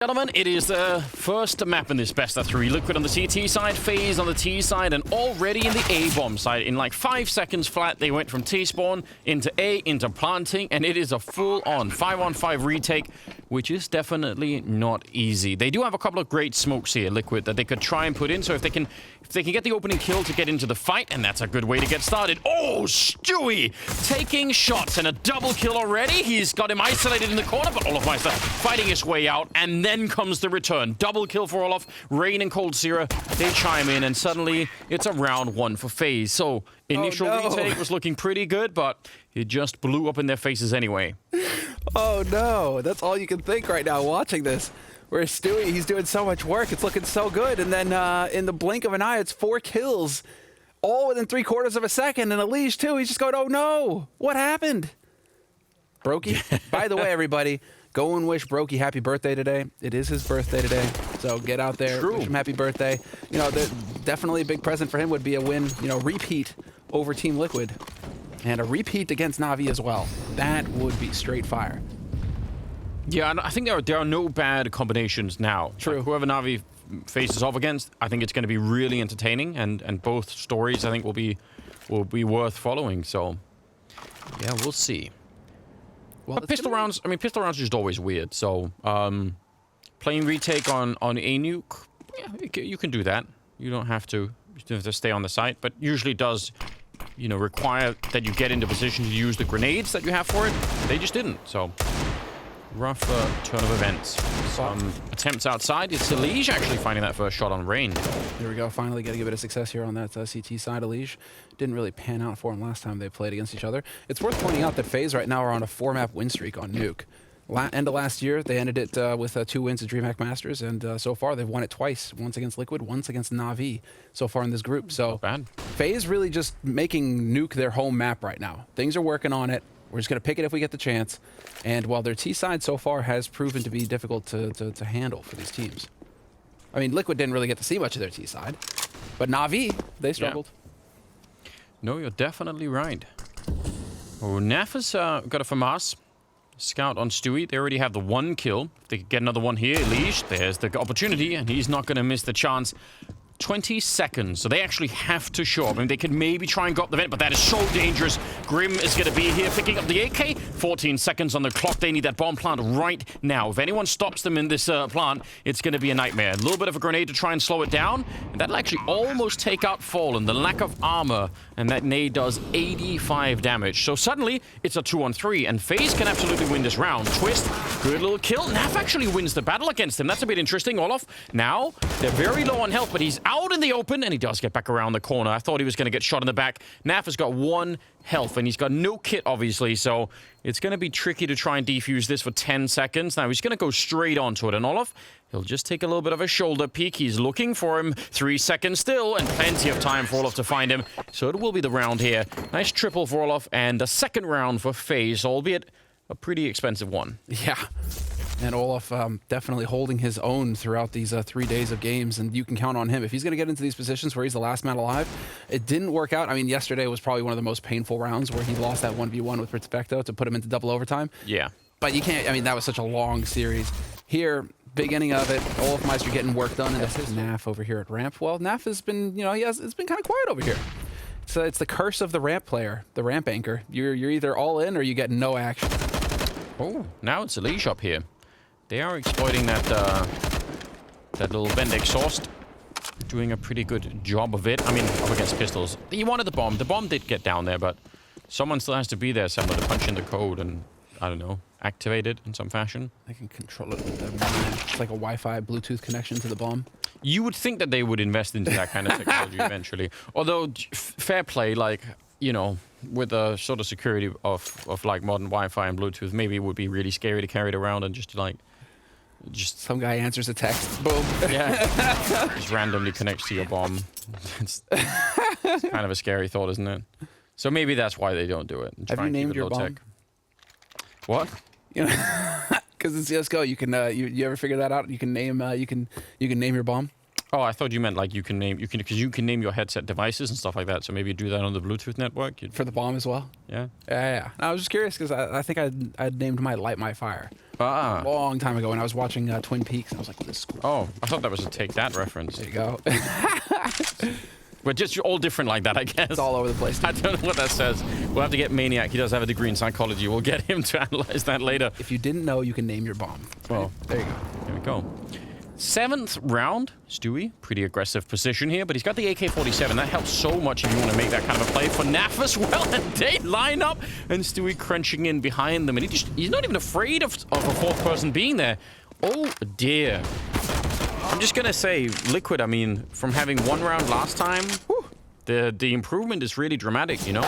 Gentlemen, it is the first map in this best of 3. Liquid on the CT side, Faze on the T side, and already in the A bomb side. In like 5 seconds flat, they went from T spawn into A, into planting, and it is a full-on 5-on-5 retake, which is definitely not easy. They do have a couple of great smokes here, Liquid, that they could try and put in, so if they can get the opening kill to get into the fight, and that's a good way to get started. Oh, Stewie taking shots, and a double kill already. He's got him isolated in the corner, but Olofmeister fighting his way out, and then comes the return. Double kill for Olof. Rain and Coldzera, they chime in, and suddenly it's a round 1 for Faze. So initial retake was looking pretty good, but it just blew up in their faces anyway. Oh no, that's all you can think right now watching this. Whereas Stewie, he's doing so much work, it's looking so good, and then in the blink of an eye, it's 4 kills, all within 3/4 of a second, and Unleash too, he's just going, oh no, what happened? Brokey, by the way, everybody, go and wish Brokey happy birthday today. It is his birthday today, so get out there, wish him happy birthday. You know, definitely a big present for him would be a win, you know, repeat over Team Liquid, and a repeat against Na'Vi as well. That would be straight fire. Yeah, I think there are no bad combinations now. True. Like whoever Na'Vi faces off against, I think it's going to be really entertaining, and both stories I think will be worth following. So, yeah, we'll see. Well, but pistol rounds, I mean, pistol rounds are just always weird. So, playing retake on a nuke, yeah, you can do that. You don't have to stay on the site, but usually does, you know, require that you get into position to use the grenades that you have for it. They just didn't. So, rough turn of events. Some attempts outside. It's Elige actually finding that first shot on Rain. There we go. Finally getting a bit of success here on that CT side. Elige didn't really pan out for him last time they played against each other. It's worth pointing out that Faze right now are on a 4-map win streak on Nuke. End of last year, they ended it with 2 wins at DreamHack Masters, and so far they've won it twice. Once against Liquid, once against Na'Vi so far in this group. So not bad. Faze really just making Nuke their home map right now. Things are working on it. We're just going to pick it if we get the chance. And while their T side so far has proven to be difficult to handle for these teams. I mean, Liquid didn't really get to see much of their T side, but Na'Vi, they struggled. Yeah. No, you're definitely right. Oh, Naf has got a FAMAS. Scout on Stewie. They already have the 1 kill. If they could get another one here, Elige, there's the opportunity, and he's not going to miss the chance. 20 seconds, so they actually have to show up. I mean, they could maybe try and go up the vent, but that is so dangerous. Grim is going to be here picking up the AK. 14 seconds on the clock. They need that bomb plant right now. If anyone stops them in this plant, it's going to be a nightmare. A little bit of a grenade to try and slow it down, and that'll actually almost take out Fallen. The lack of armor, and that nade does 85 damage. So suddenly, it's a 2-on-3, and Faze can absolutely win this round. Twist, good little kill. Naf actually wins the battle against him. That's a bit interesting. Olof, now, they're very low on health, but he's out in the open, and he does get back around the corner. I thought he was going to get shot in the back. Naf has got 1 health, and he's got no kit, obviously, so it's going to be tricky to try and defuse this for 10 seconds. Now, he's going to go straight onto it, and Olof, he'll just take a little bit of a shoulder peek. He's looking for him. 3 seconds still, and plenty of time for Olof to find him. So it will be the round here. Nice triple for Olof, and a second round for Faze, albeit a pretty expensive one. Yeah. And Olof definitely holding his own throughout these 3 days of games, and you can count on him. If he's going to get into these positions where he's the last man alive, it didn't work out. I mean, yesterday was probably one of the most painful rounds where he lost that 1v1 with Perspecto to put him into double overtime. Yeah. But you can't, I mean, that was such a long series. Here, beginning of it, Olofmeister getting work done, and this is Naf over here at ramp. Well, Naf has been, you know, it's been kind of quiet over here. So it's the curse of the ramp player, the ramp anchor. You're either all in or you get no action. Oh, now it's Elige up here. They are exploiting that that little bend exhaust. Doing a pretty good job of it. I mean, up against pistols. He wanted the bomb. The bomb did get down there, but someone still has to be there somewhere to punch in the code and, I don't know, activate it in some fashion. I can control it with their mind. It's like a Wi-Fi Bluetooth connection to the bomb. You would think that they would invest into that kind of technology eventually. Although, fair play, like, you know, with the sort of security of like modern Wi-Fi and Bluetooth, maybe it would be really scary to carry it around and just like... Some guy answers a text, boom. Yeah, just randomly connects to your bomb. It's kind of a scary thought, isn't it? So maybe that's why they don't do it. Have you named your bomb? What? You know, because in CSGO, you can you ever figure that out? You can name you can name your bomb. Oh, I thought you meant like you can name your headset devices and stuff like that. So maybe you do that on the Bluetooth network. For the bomb as well? Yeah. Yeah. No, I was just curious because I think I'd named my Light My Fire Ah. a long time ago when I was watching Twin Peaks. And I was like, this is cool. Oh, I thought that was a Take That reference. There you go. We're just all different like that, I guess. It's all over the place. I don't know what that says. We'll have to get Maniac. He does have a degree in psychology. We'll get him to analyze that later. If you didn't know, you can name your bomb. Well, there you go. There we go. 7th round, Stewie. Pretty aggressive position here, but he's got the AK-47. That helps so much if you want to make that kind of a play for Naf as well. And they line up, and Stewie crunching in behind them. And he's not even afraid of a 4th person being there. Oh, dear. I'm just going to say, Liquid, I mean, from having 1 round last time, the improvement is really dramatic, you know?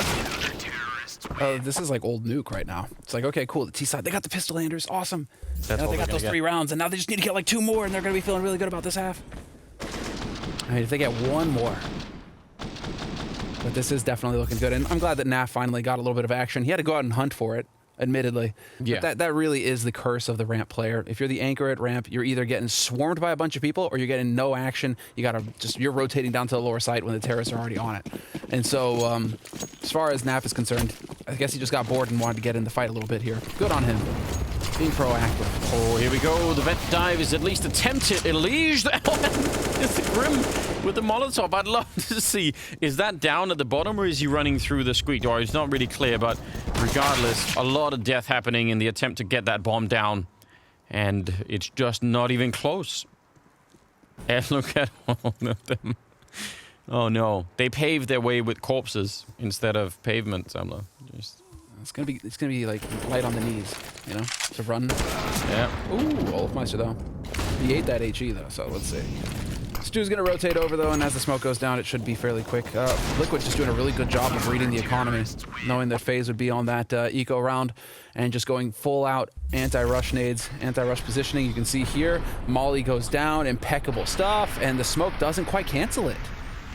This is like old Nuke right now. It's like, okay, cool. The T side, they got the pistol landers. Awesome. That's now all they got those 3 rounds, and now they just need to get like 2 more, and they're going to be feeling really good about this half. I mean, if they get 1 more. But this is definitely looking good. And I'm glad that Naf finally got a little bit of action. He had to go out and hunt for it, admittedly. Yeah. But that really is the curse of the ramp player. If you're the anchor at ramp, you're either getting swarmed by a bunch of people or you're getting no action. You're rotating down to the lower site when the terrorists are already on it. And so, as far as Naf is concerned, I guess he just got bored and wanted to get in the fight a little bit here. Good on him. Being proactive. Oh, here we go. The vet dive is at least attempted. Elige, it's the Grim with the Molotov. I'd love to see, is that down at the bottom or is he running through the squeak door? It's not really clear, but regardless, a lot of death happening in the attempt to get that bomb down. And it's just not even close. And look at all of them. Oh no, they paved their way with corpses instead of pavement, Samla. It's gonna be like light on the knees, you know, to run. Yeah. Ooh, Olafmeister though. He ate that HE though, so let's see. Stu's gonna rotate over though, and as the smoke goes down, it should be fairly quick. Liquid just doing a really good job of reading the economy, knowing that Faze would be on that eco round, and just going full out anti-rush nades, anti-rush positioning. You can see here, Molly goes down, impeccable stuff, and the smoke doesn't quite cancel it.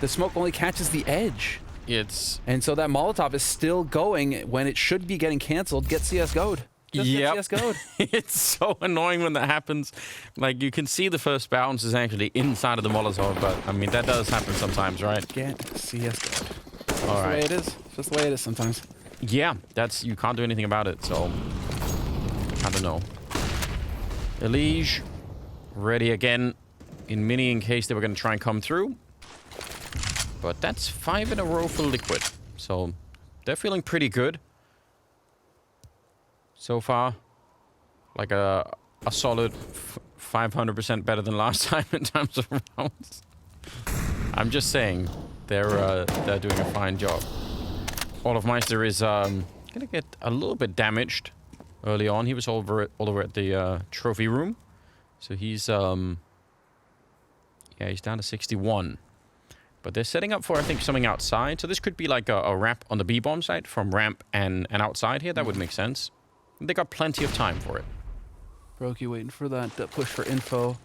The smoke only catches the edge. And so that Molotov is still going when it should be getting canceled. Get CSGO'd. Yep. Get CSGO'd. It's so annoying when that happens. Like, you can see the first bounce is actually inside of the Molotov, but, I mean, that does happen sometimes, right? Get CSGO'd. That's All right. the way it is. It's just the way it is sometimes. Yeah, you can't do anything about it, so I don't know. Elige, ready again in mini in case they were going to try and come through. But that's 5 in a row for Liquid, so they're feeling pretty good so far. Like a solid 500% better than last time in terms of rounds. I'm just saying, they're doing a fine job. Olafmeister is gonna get a little bit damaged early on. He was all over at the trophy room, so he's yeah, he's down to 61. But they're setting up for, I think, something outside. So this could be like a wrap on the B-bomb site from ramp and outside here. That would make sense. They got plenty of time for it. Brokey waiting for that push for info.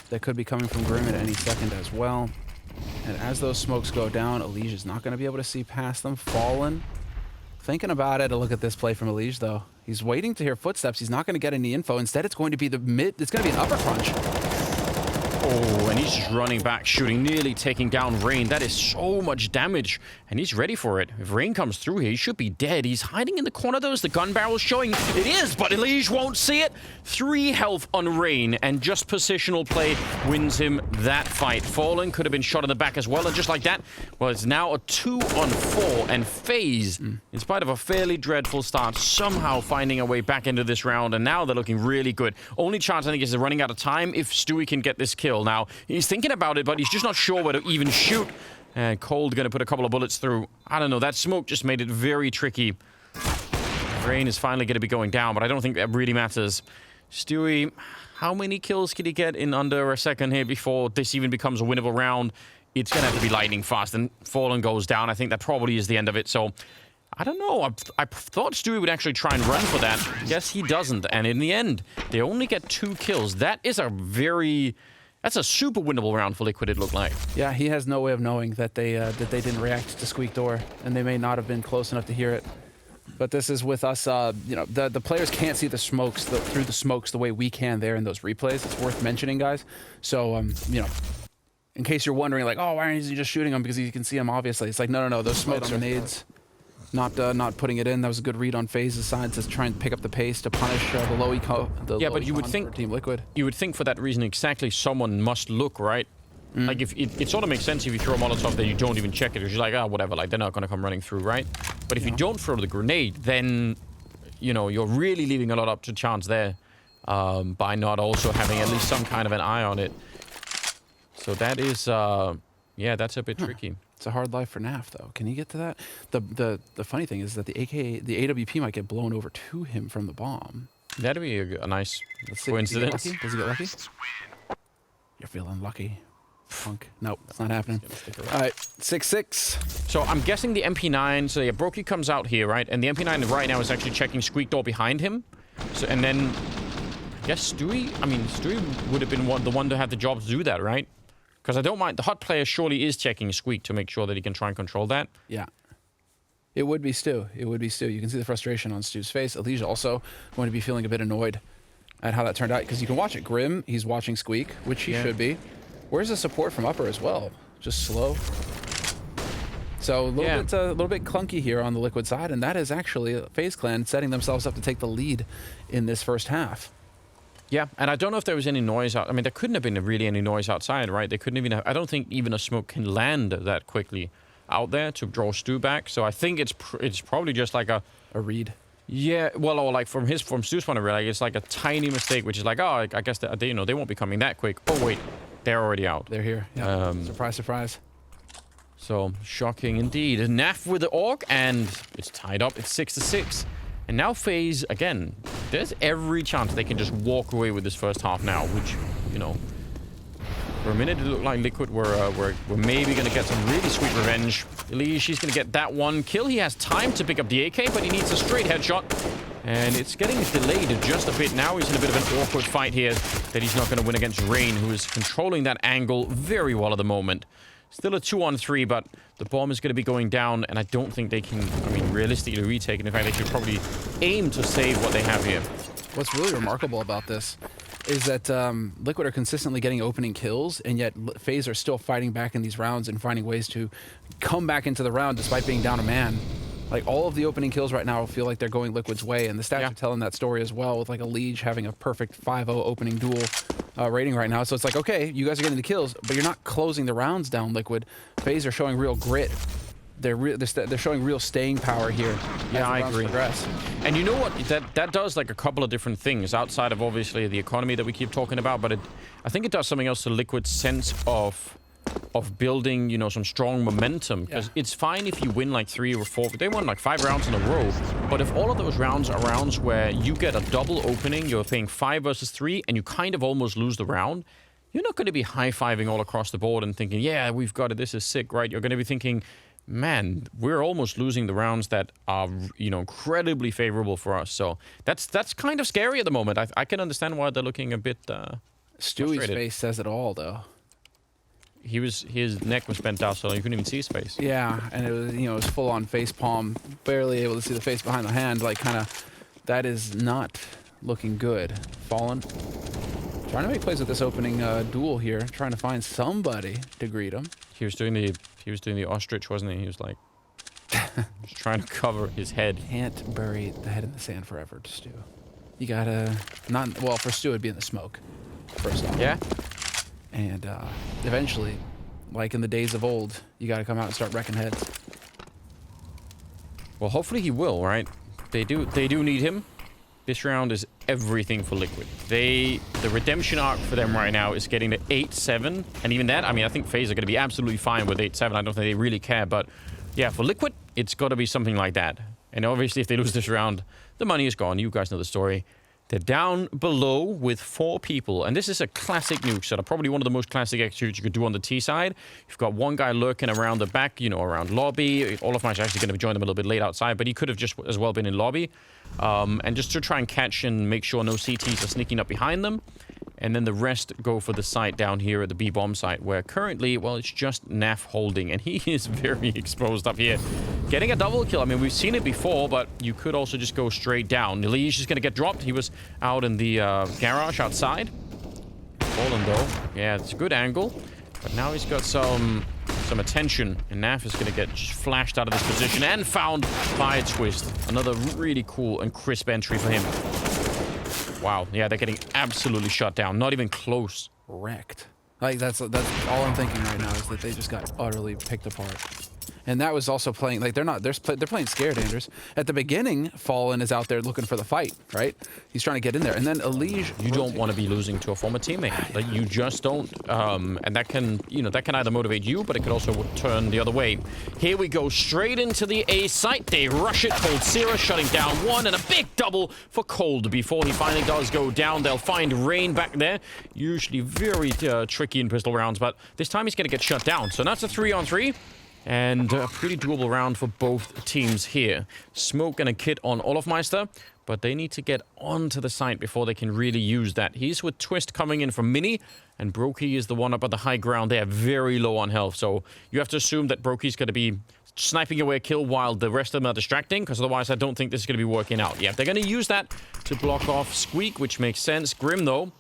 That could be coming from Grim at any second as well. And as those smokes go down, Elige is not going to be able to see past them. Fallen. Thinking about it, a look at this play from Elige, though. He's waiting to hear footsteps. He's not going to get any info. Instead, it's going to be the mid. It's going to be an upper crunch. Oh, and he's just running back, shooting, nearly taking down Rain. That is so much damage, and he's ready for it. If Rain comes through here, he should be dead. He's hiding in the corner, though, as the gun barrel's showing. It is, but Elige won't see it. 3 health on Rain, and just positional play wins him that fight. Fallen could have been shot in the back as well, and just like that, well, it's now a 2 on 4, and Faze, in spite of a fairly dreadful start, somehow finding a way back into this round, and now they're looking really good. Only chance, I think, is they're running out of time if Stewie can get this kill. Now, he's thinking about it, but he's just not sure where to even shoot. And Cold going to put a couple of bullets through. I don't know. That smoke just made it very tricky. Rain is finally going to be going down, but I don't think that really matters. Stewie, how many kills can he get in under a second here before this even becomes a winnable round? It's going to have to be lightning fast, and Fallen goes down. I think that probably is the end of it, so I don't know. I thought Stewie would actually try and run for that. Yes, he doesn't, and in the end, they only get 2 kills. That is a very... That's a super winnable round for Liquid, it looked like. Yeah, he has no way of knowing that they didn't react to Squeak Door, and they may not have been close enough to hear it. But this is with us, you know, the players can't see the smokes through the smokes the way we can there in those replays. It's worth mentioning, guys. So, you know, In case you're wondering, like, oh, why aren't he just shooting them? Because you can see them, obviously. It's like, no. Those smokes are nades. Not putting it in. That was a good read on Faze's side to try and pick up the pace to punish the low eco. Yeah, but you would think Team Liquid. You would think for that reason exactly someone must look, right? Like if it sort of makes sense if you throw a Molotov that you don't even check it. You're just like, oh, whatever. Like they're not gonna come running through, right? But if you don't throw the grenade, then you know you're really leaving a lot up to chance there by not also having at least some kind of an eye on it. So that is, yeah, that's a bit tricky. It's a hard life for NAF, though. Can he get to that? The funny thing is that the AWP might get blown over to him from the bomb. That'd be a nice coincidence. Does he get lucky? You're feeling lucky, punk. Nope, it's not happening. All right, 6-6. So I'm guessing the MP9. So yeah, Brokey comes out here, right? And the MP9 right now is actually checking Squeak door behind him. So and then I guess Stewie. I mean, Stewie would have been the one to have the job to do that, right? Because I don't mind. The hot player surely is checking Squeak to make sure that he can try and control that. Yeah. It would be Stu. It would be Stu. You can see the frustration on Stu's face. Elijah also going to be feeling a bit annoyed at how that turned out. Because you can watch it. Grim, he's watching Squeak, which he should be. Where's the support from Upper as well? Just slow. So a little bit clunky here on the Liquid side. And that is actually FaZe Clan setting themselves up to take the lead in this first half. Yeah, and I don't know if there was any noise out. I mean, there couldn't have been really any noise outside, right? They couldn't even have. I don't think even a smoke can land that quickly out there to draw Stu back. So I think it's probably just like a read. Yeah, well, or like from Stu's point of view, like it's like a tiny mistake, which is like, oh, I guess they you know they won't be coming that quick. Oh wait, they're already out. They're here. Yeah. Surprise, surprise. So shocking indeed. NAF with the AUG, and it's tied up. It's 6-6. And now FaZe, again, there's every chance they can just walk away with this first half now, which, you know, for a minute it looked like Liquid were maybe going to get some really sweet revenge. Elise, she's going to get that one kill. He has time to pick up the AK, but he needs a straight headshot. And it's getting delayed just a bit. Now he's in a bit of an awkward fight here that he's not going to win against Rain, who is controlling that angle very well at the moment. Still a 2-on-3, but the bomb is going to be going down, and I don't think they can, I mean, realistically retake it. In fact, they should probably aim to save what they have here. What's really remarkable about this is that Liquid are consistently getting opening kills, and yet FaZe are still fighting back in these rounds and finding ways to come back into the round despite being down a man. Like, all of the opening kills right now feel like they're going Liquid's way, and the stats are telling that story as well, with like a Liege having a perfect 5-0 opening duel rating right now. So it's like, okay, you guys are getting the kills, but you're not closing the rounds down, Liquid. FaZe are showing real grit. They're showing real staying power here. Yeah, I agree. Progress. And you know what? That does like a couple of different things outside of obviously the economy that we keep talking about, but I think it does something else to Liquid's sense of building, you know, some strong momentum. Because it's fine if you win like 3 or 4, but they won like 5 rounds in a row. But if all of those rounds are rounds where you get a double opening, you're playing 5 versus 3, and you kind of almost lose the round, you're not going to be high-fiving all across the board and thinking, yeah, we've got it, this is sick, right? You're going to be thinking, man, we're almost losing the rounds that are, you know, incredibly favorable for us. So that's kind of scary at the moment. I can understand why they're looking a bit Stewie's face says it all, though. His neck was bent out, so you couldn't even see his face. Yeah, and it was, you know, it was full on face palm, barely able to see the face behind the hand. Like, kind of, that is not looking good. Fallen, trying to make plays with this opening duel here, trying to find somebody to greet him. He was doing the ostrich, wasn't he? He was like just trying to cover his head. Can't bury the head in the sand forever, Stu. You gotta well, for Stu it'd be in the smoke. First off. Yeah. And eventually, like in the days of old, you got to come out and start wrecking heads. Well, hopefully he will, right? They do need him. This round is everything for Liquid. The redemption arc for them right now is getting to 8-7. And even that, I mean, I think FaZe are going to be absolutely fine with 8-7. I don't think they really care. But yeah, for Liquid, it's got to be something like that. And obviously, if they lose this round, the money is gone. You guys know the story. They're down below with 4 people. And this is a classic nuke setup. Probably one of the most classic executes you could do on the T side. You've got one guy lurking around the back, you know, around lobby. Olaf might actually going to join them a little bit late outside, but he could have just as well been in lobby. And just to try and catch and make sure no CTs are sneaking up behind them. And then the rest go for the site down here at the B-bomb site, where currently, well, it's just NAF holding, and he is very exposed up here. Getting a double kill. I mean, we've seen it before, but you could also just go straight down. Nili's just going to get dropped. He was out in the garage outside. Fallen, though. Yeah, it's a good angle. But now he's got some attention, and Naf is going to get flashed out of this position and found by a twist. Another really cool and crisp entry for him. Wow, yeah, they're getting absolutely shut down. Not even close. Wrecked. Like, that's all I'm thinking right now is that they just got utterly picked apart. And that was also playing, like, they're playing scared, Anders. At the beginning, Fallen is out there looking for the fight, right? He's trying to get in there. And then Elige... You don't want to be losing to a former teammate. Like, you just don't. And that can, that can either motivate you, but it could also turn the other way. Here we go, straight into the A site. They rush it. Coldzera shutting down one, and a big double for Cold before he finally does go down. They'll find Rain back there. Usually very tricky in pistol rounds, but this time he's going to get shut down. So that's a 3-on-3. And a pretty doable round for both teams here. Smoke and a kit on Olofmeister, but they need to get onto the site before they can really use that. He's with Twist coming in from Mini, and Brokey is the one up at the high ground there, very low on health. So you have to assume that Brokey's going to be sniping away a kill while the rest of them are distracting, because otherwise I don't think this is going to be working out. Yeah, they're going to use that to block off Squeak, which makes sense. Grim, though,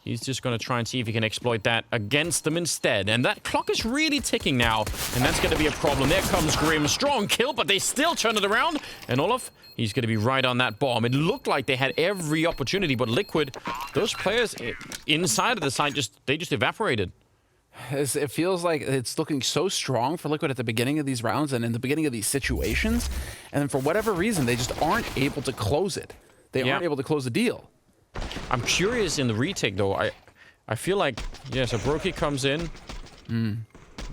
he's just going to try and see if he can exploit that against them instead. And that clock is really ticking now, and that's going to be a problem. There comes Grim. Strong kill, but they still turn it around. And Olof, he's going to be right on that bomb. It looked like they had every opportunity, but Liquid, those players inside of the site, they just evaporated. It feels like it's looking so strong for Liquid at the beginning of these rounds and in the beginning of these situations. And then for whatever reason, they just aren't able to close it. They aren't able to close the deal. I'm curious in the retake though. I feel like so Brokey comes in.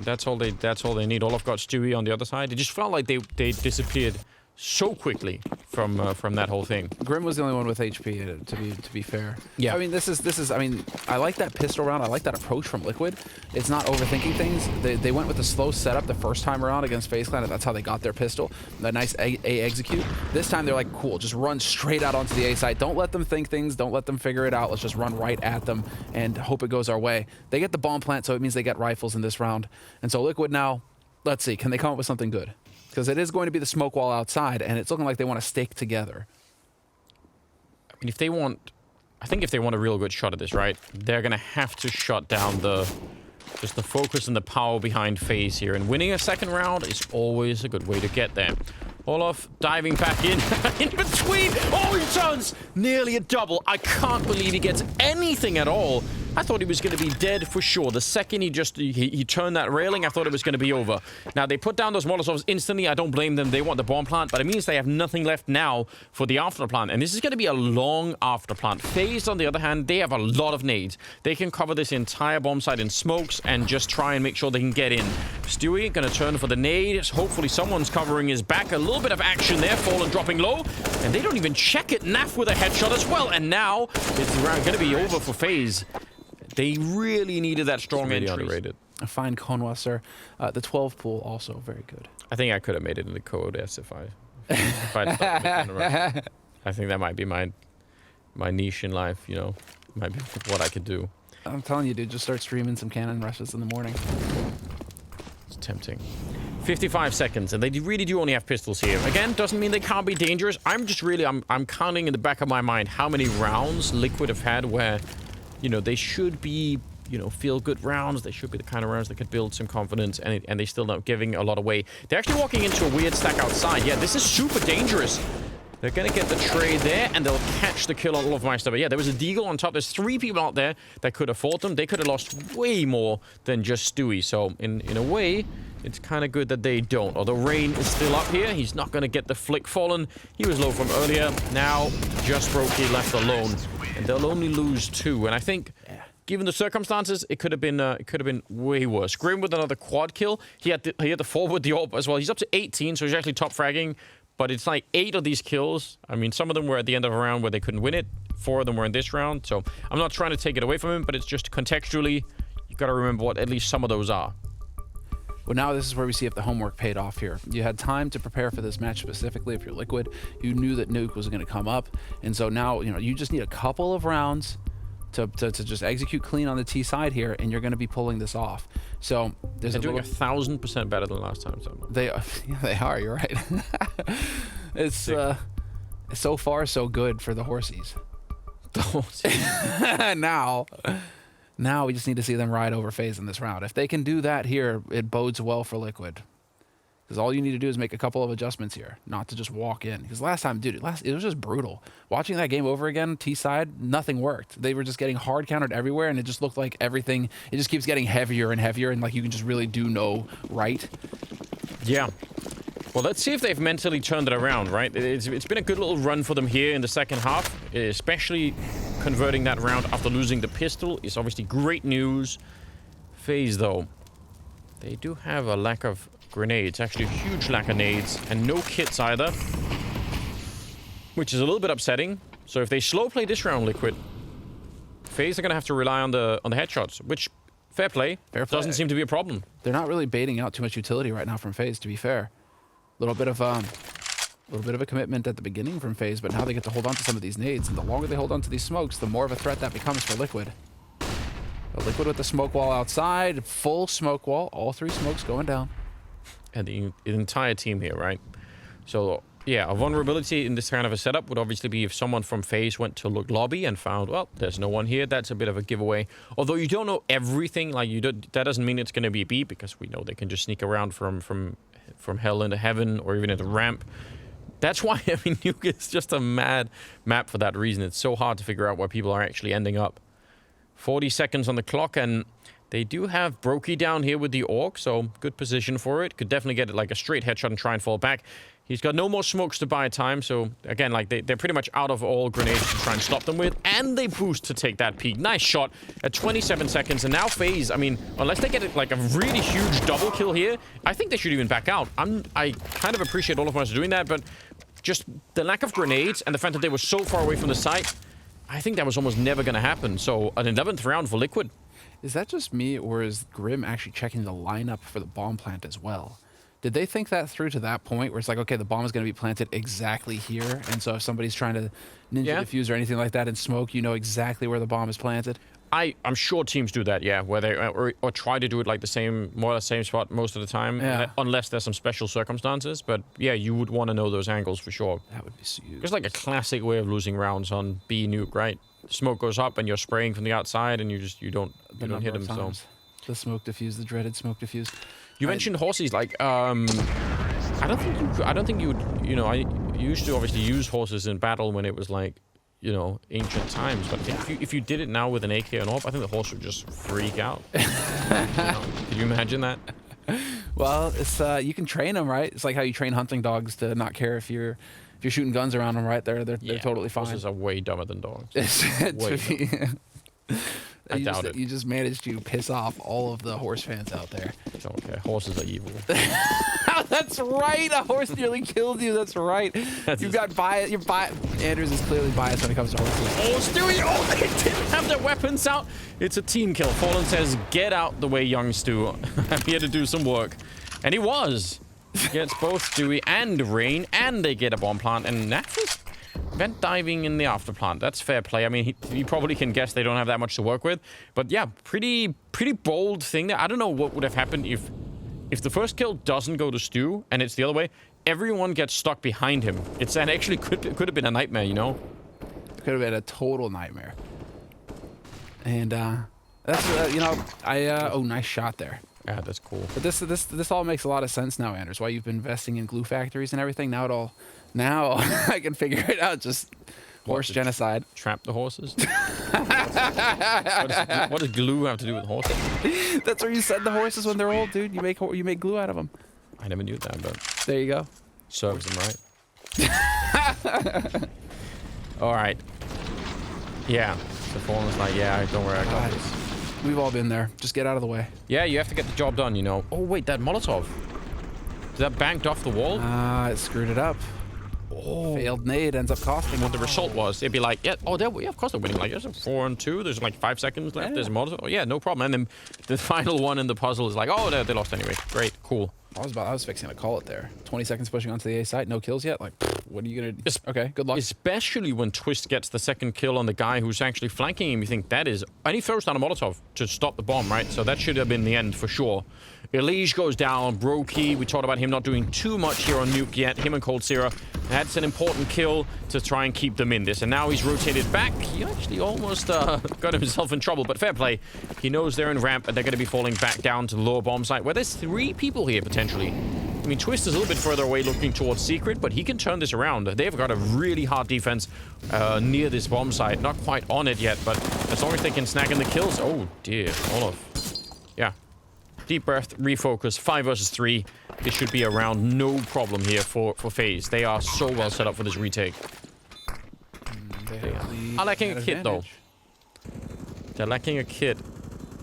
That's all they need. Olaf got Stewie on the other side. It just felt like they disappeared so quickly from that whole thing. Grim was the only one with HP to be fair. Yeah. I mean this is I mean I like that pistol round. I like that approach from Liquid. It's not overthinking things. They went with the slow setup the first time around against FaZe Clan, and that's how they got their pistol. That nice A execute. This time they're like, cool, just run straight out onto the A site. Don't let them think things. Don't let them figure it out. Let's just run right at them and hope it goes our way. They get the bomb plant, so it means they get rifles in this round. And so Liquid now, let's see, can they come up with something good? Because it is going to be the smoke wall outside, and it's looking like they want to stick together. I mean, I think if they want a real good shot at this, right, they're going to have to shut down just the focus and the power behind FaZe here. And winning a second round is always a good way to get there. Olaf diving back in between. Oh, he turns nearly a double. I can't believe he gets anything at all. I thought he was going to be dead for sure. The second he turned that railing, I thought it was going to be over. Now, they put down those Molotovs instantly. I don't blame them. They want the bomb plant, but it means they have nothing left now for the after plant. And this is going to be a long after plant. FaZe, on the other hand, they have a lot of nades. They can cover this entire bomb site in smokes and just try and make sure they can get in. Stewie going to turn for the nades. Hopefully someone's covering his back. A little bit of action there. Fallen dropping low. And they don't even check it. Naf with a headshot as well. And now it's going to be over for FaZe. They really needed that strong entry. Underrated. A fine Conwasser. The 12 pool also very good. I think I could have made it in the code S if I'd stopped. I think that might be my niche in life, might be what I could do. I'm telling you, dude, just start streaming some cannon rushes in the morning. It's tempting. 55 seconds, and they really do only have pistols here. Again, doesn't mean they can't be dangerous. I'm counting in the back of my mind how many rounds Liquid have had where they should be, feel good rounds. They should be the kind of rounds that could build some confidence, and they still not giving a lot away. They're actually walking into a weird stack outside. Yeah, this is super dangerous. They're going to get the trade there, and they'll catch the kill on Olofmeister. But yeah, there was a Deagle on top. There's 3 people out there that could have fought them. They could have lost way more than just Stewie. So in a way, it's kind of good that they don't. Although Rain is still up here. He's not going to get the flick. Fallen. He was low from earlier. Now, just Brokey left alone. And they'll only lose 2. And I think, given the circumstances, it could have been way worse. Grim with another quad kill. He had the forward the AWP as well. He's up to 18, so he's actually top fragging. But it's like 8 of these kills. I mean, some of them were at the end of a round where they couldn't win it. 4 of them were in this round. So I'm not trying to take it away from him, but it's just contextually, you've got to remember what at least some of those are. Well, now this is where we see if the homework paid off here. You had time to prepare for this match specifically. If you're Liquid, you knew that Nuke was going to come up. And so now, you just need a couple of rounds to just execute clean on the T side here, and you're going to be pulling this off. So they're doing 1,000% better than last time. So they are. You're right. It's so far so good for the horsies. The horsies. Now we just need to see them ride over Faze in this round. If they can do that here, it bodes well for Liquid. Because all you need to do is make a couple of adjustments here, not to just walk in. Because last time, dude, it was just brutal. Watching that game over again, T-side, nothing worked. They were just getting hard countered everywhere, and it just looked like everything, it just keeps getting heavier and heavier, and like you can just really do no right. Yeah. Well, let's see if they've mentally turned it around, right? It's been a good little run for them here in the second half, especially converting that round after losing the pistol is obviously great news. Faze, though, they do have a lack of grenades, actually a huge lack of nades, and no kits either, which is a little bit upsetting. So if they slow play this round, Liquid, Faze are going to have to rely on the headshots, which, fair play, doesn't seem to be a problem. They're not really baiting out too much utility right now from Faze, to be fair. A little bit of a commitment at the beginning from Faze, but now they get to hold on to some of these nades, and the longer they hold on to these smokes, the more of a threat that becomes for Liquid. Liquid with the smoke wall outside, full smoke wall, all 3 smokes going down. And the entire team here, right? So, yeah, a vulnerability in this kind of a setup would obviously be if someone from Faze went to look lobby and found, well, there's no one here. That's a bit of a giveaway. Although you don't know everything, like that doesn't mean it's going to be a B, because we know they can just sneak around from hell into heaven or even into ramp. That's why, I mean, Nuke is just a mad map for that reason. It's so hard to figure out where people are actually ending up. 40 seconds on the clock, and they do have Brokey down here with the Orc, so good position for it. Could definitely get it like a straight headshot and try and fall back. He's got no more smokes to buy time, so again, like they're pretty much out of all grenades to try and stop them with, and they boost to take that peak. Nice shot at 27 seconds, and now Faze, I mean, unless they get it like a really huge double kill here, I think they should even back out. I kind of appreciate all of us doing that, but just the lack of grenades and the fact that they were so far away from the site, I think that was almost never going to happen. So an 11th round for Liquid. Is that just me, or is Grim actually checking the lineup for the bomb plant as well? Did they think that through to that point where it's like, okay, the bomb is going to be planted exactly here, and so if somebody's trying to ninja defuse or anything like that in smoke, you know exactly where the bomb is planted? I'm sure teams do that, yeah, where they or try to do it like the same, more or less same spot most of the time, unless there's some special circumstances. But yeah, you would want to know those angles for sure. That would be huge. It's like a classic way of losing rounds on B Nuke, right? Smoke goes up and you're spraying from the outside, and you don't hit them. So the smoke diffuse, the dreaded smoke diffuse. You mentioned horses, like I don't think you would, you know, I used to obviously use horses in battle when it was like, you know, ancient times, but if you did it now with an AK and AWP, I think the horse would just freak out. You know, could you imagine that? Well, it's you can train them, right? It's like how you train hunting dogs to not care if you're shooting guns around them, right? They're totally fine. Horses are way dumber than dogs. Way dumber. I doubt it. You just managed to piss off all of the horse fans out there. Okay, horses are evil. That's right. A horse nearly killed you. That's right. You've got bias. Andrews is clearly biased when it comes to horses. Oh, Stewie! Oh, they didn't have their weapons out. It's a team kill. Fallen says, "Get out the way, young Stu. I'm here to do some work," and he was. Gets both Stewie and Rain, and they get a bomb plant, and that's just vent diving in the after plant. That's fair play. I mean, he probably can guess they don't have that much to work with, but yeah, pretty bold thing there. I don't know what would have happened if the first kill doesn't go to Stu and it's the other way. Everyone gets stuck behind him. It's that actually could have been a nightmare, you know. Could have been a total nightmare. And that's you know, oh, nice shot there. Yeah, that's cool. But this all makes a lot of sense now, Anders. Why you've been investing in glue factories and everything. Now I can figure it out. Just horse genocide. Trap the horses? What does glue have to do with horses? That's where you send the horses when they're old, dude. You make glue out of them. I never knew that, but there you go. Serves them right. All right. Yeah. The phone was like, yeah, don't worry, I got this. We've all been there. Just get out of the way. Yeah, you have to get the job done, you know. Oh, wait, that Molotov. Did that banked off the wall? It screwed it up. Oh. Failed nade ends up costing. What the result was, it'd be like, yeah, of course they're winning. Like, there's a 4-2. There's like 5 seconds left. Yeah. There's a Molotov. Oh, yeah, no problem. And then the final one in the puzzle is like, oh, they lost anyway. Great, cool. I was fixing to call it there. 20 seconds pushing onto the A site, no kills yet. Like, what are you gonna? Okay, good luck. Especially when Twist gets the second kill on the guy who's actually flanking him. You think that is, and he throws down a Molotov to stop the bomb, right? So that should have been the end for sure. Elige goes down. Brokey, we talked about him not doing too much here on Nuke yet. Him and Coldzera. That's an important kill to try and keep them in this. And now he's rotated back. He actually almost got himself in trouble, but fair play. He knows they're in ramp and they're going to be falling back down to the lower bomb site where there's 3 people here potentially. I mean, Twist is a little bit further away looking towards Secret, but he can turn this around. They've got a really hard defense near this bomb site. Not quite on it yet, but as long as they can snag in the kills. Oh dear, Olaf. Yeah. Deep breath, refocus, 5 versus 3. This should be around no problem here for Faze. They are so well set up for this retake. They are lacking a kit, though. They're lacking a kit.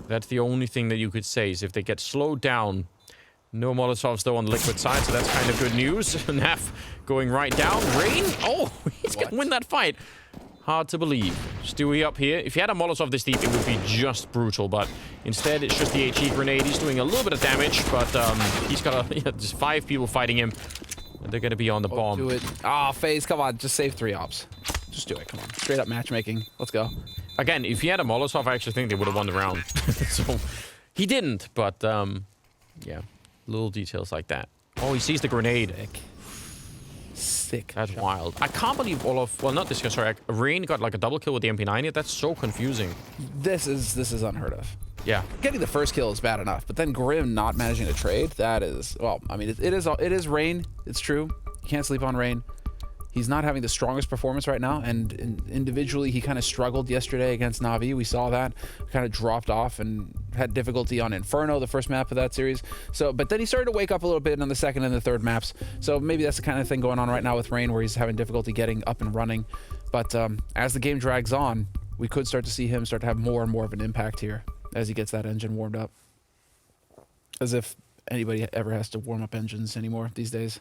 That's the only thing that you could say is if they get slowed down. No Molotovs, though, on the liquid side, so that's kind of good news. Naf going right down. Rain? Oh, he's going to win that fight. Hard to believe. Stewie up here. If he had a Molotov this deep, it would be just brutal, but instead, it's just the HE grenade. He's doing a little bit of damage, but he's got just 5 people fighting him. And they're going to be on the bomb. Do it. Ah, Faze, come on. Just save 3 ops. Just do it. Come on. Straight up matchmaking. Let's go. Again, if he had a Molotov, I actually think they would have won the round. So, he didn't, but, yeah. Little details like that. Oh, he sees the grenade. Sick. That's wild. I can't believe Olaf... Well, not this guy, sorry. Rain got like a double kill with the MP9 here. That's so confusing. This is unheard of. Yeah. Getting the first kill is bad enough, but then Grim not managing to trade, that is... Well, I mean, it is Rain. It's true. You can't sleep on Rain. He's not having the strongest performance right now, and individually he kind of struggled yesterday against Na'Vi. We saw that. Kind of dropped off and had difficulty on Inferno, the first map of that series. So, but then he started to wake up a little bit on the second and the third maps. So maybe that's the kind of thing going on right now with Rain, where he's having difficulty getting up and running. But as the game drags on, we could start to see him start to have more and more of an impact here as he gets that engine warmed up. As if anybody ever has to warm up engines anymore these days.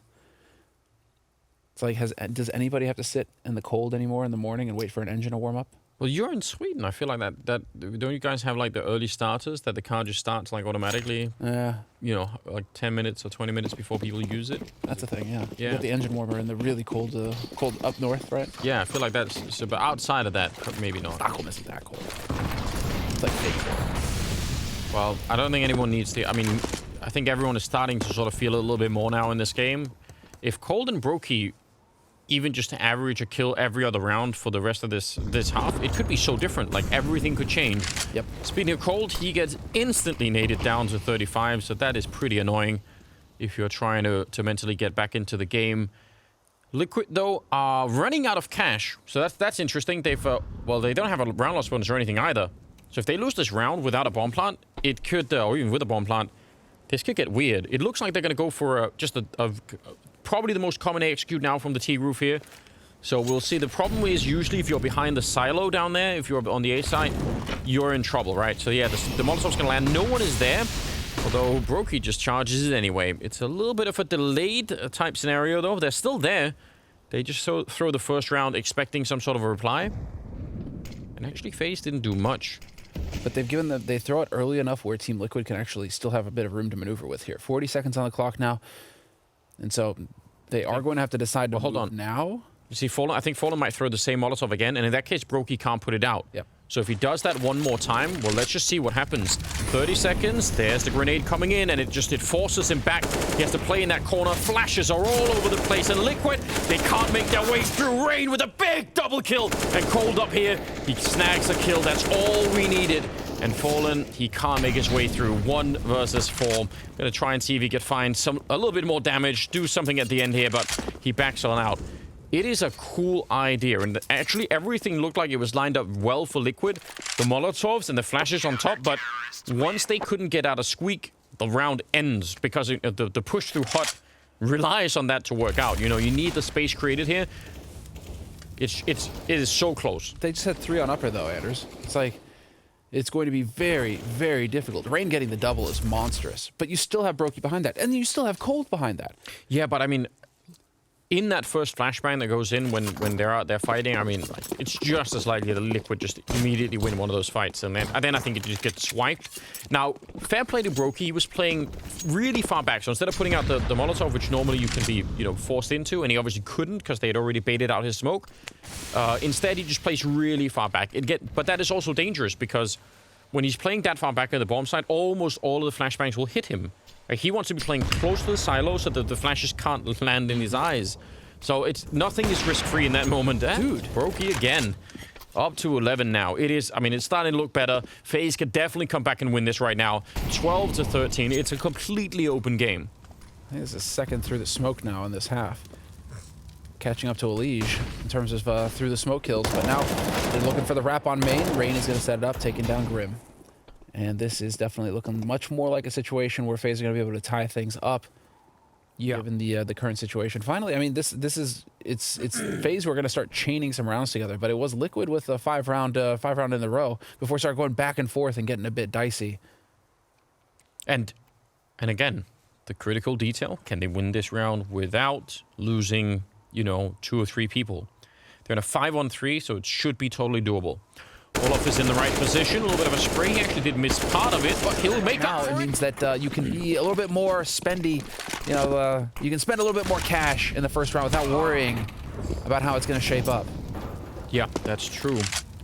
It's like, does anybody have to sit in the cold anymore in the morning and wait for an engine to warm up? Well, you're in Sweden. I feel like that don't you guys have like the early starters that the car just starts like automatically? Yeah. You know, like 10 minutes or 20 minutes before people use it. That's a thing, yeah. Yeah. You get the engine warmer in the really cold up north, right? Yeah, I feel like that's... So, but outside of that, maybe not. Stockholm isn't that cold. It's like fake. Well, I don't think anyone needs to... I mean, I think everyone is starting to sort of feel it a little bit more now in this game. If Cold and Brokey even just to average a kill every other round for the rest of this half, it could be so different. Like, everything could change. Yep. Speaking of Cold, he gets instantly naded down to 35, so that is pretty annoying if you're trying to mentally get back into the game. Liquid, though, are running out of cash, so that's interesting. They've, well, they don't have a round loss bonus or anything either. So if they lose this round without a bomb plant, it could, or even with a bomb plant, this could get weird. It looks like they're going to go for just probably the most common execute now from the T roof here. So we'll see. The problem is usually if you're behind the silo down there, if you're on the A side, you're in trouble, right? So yeah, the Molotov's going to land. No one is there, although Brokey just charges it anyway. It's a little bit of a delayed type scenario, though. They're still there. They just throw the first round expecting some sort of a reply. And actually, Faze didn't do much. But they throw it early enough where Team Liquid can actually still have a bit of room to maneuver with here. 40 seconds on the clock now. And so they are going to have to decide to hold on now. You see, Fallen, I think Fallen might throw the same Molotov again, and in that case, Brokey can't put it out. Yep. So if he does that one more time, well, let's just see what happens. 30 seconds, there's the grenade coming in, and it forces him back. He has to play in that corner. Flashes are all over the place, and Liquid, they can't make their way through. Rain with a big double kill, and Cold up here, he snags a kill. That's all we needed. And Fallen, he can't make his way through. 1 versus 4. Gonna try and see if he can find a little bit more damage, do something at the end here, but he backs on out. It is a cool idea, and actually everything looked like it was lined up well for Liquid. The Molotovs and the flashes on top, but once they couldn't get out a squeak, the round ends because the push through hot relies on that to work out. You know, you need the space created here. It is so close. They just had 3 on upper, though, Anders. It's like, it's going to be very, very difficult. Rain getting the double is monstrous, but you still have Brokey behind that, and you still have Cold behind that. Yeah, but I mean, in that first flashbang that goes in when they're out there fighting, I mean, like, it's just as likely that Liquid just immediately win one of those fights, and then I think it just gets swiped. Now, fair play to Brokey. He was playing really far back, so instead of putting out the Molotov, which normally you can be, you know, forced into, and he obviously couldn't because they had already baited out his smoke, instead he just plays really far back. But that is also dangerous because when he's playing that far back on the bomb side, almost all of the flashbangs will hit him. Like, he wants to be playing close to the silo so that the flashes can't land in his eyes. So nothing is risk-free in that moment. Dude, Brokey again. Up to 11 now. It is, I mean, it's starting to look better. FaZe could definitely come back and win this right now. 12 to 13. It's a completely open game. I think it's a second through the smoke now in this half. Catching up to Elige in terms of through the smoke kills. But now they're looking for the wrap on main. Rain is going to set it up, taking down Grim. And this is definitely looking much more like a situation where FaZe are going to be able to tie things up. Yeah. Given the current situation. Finally, I mean, it's FaZe who are going to start chaining some rounds together, but it was Liquid with a five round in the row before we start going back and forth and getting a bit dicey. And again, the critical detail, can they win this round without losing, you know, 2 or 3 people? They're in a 5-on-3, so it should be totally doable. Olaf is in the right position. A little bit of a spray. He actually did miss part of it, but he'll make up for it. It means that you can be a little bit more spendy. You know, you can spend a little bit more cash in the first round without worrying about how it's going to shape up. Yeah, that's true.